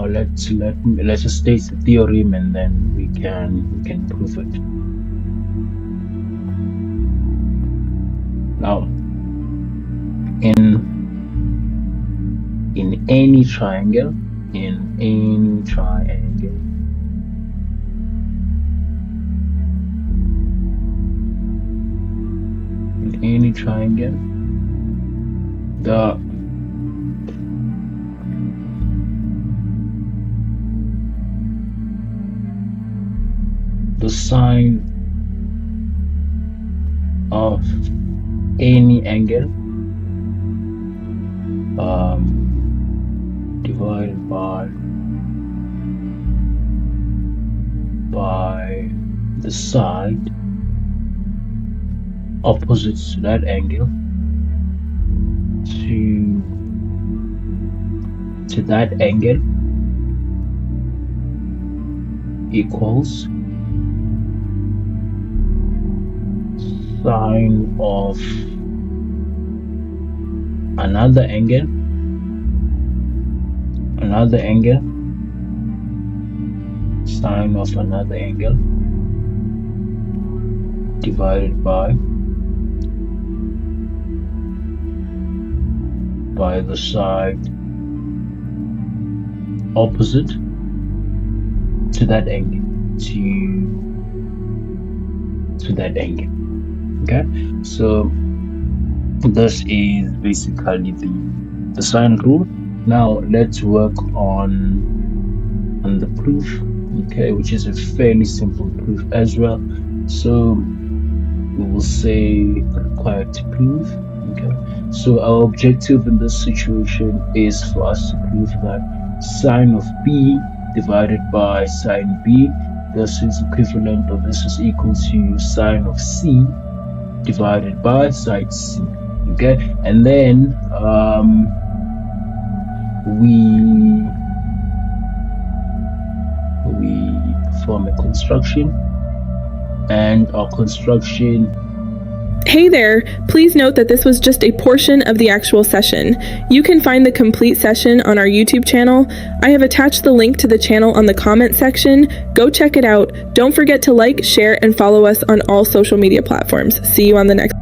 let's just state the theorem and then we can prove it. Now, in any triangle, in any triangle, the sine of any angle divided by the side opposite to that angle to that angle equals sine of another angle sine of another angle divided by the side opposite to that angle to that angle. Okay, so this is basically the sine rule. Now let's work on the proof, okay, which is a fairly simple proof as well. So we will say required to prove. Okay, so our objective in this situation is for us to prove that sine of B divided by sine B, this is equivalent, or this is equal to sine of C divided by side C. Okay, and then we perform a construction, and our construction. Hey there, please note that this was just a portion of the actual session. You can find the complete session on our YouTube channel. I have attached the link to the channel on the comment section. Go check it out. Don't forget to like, share, and follow us on all social media platforms. See you on the next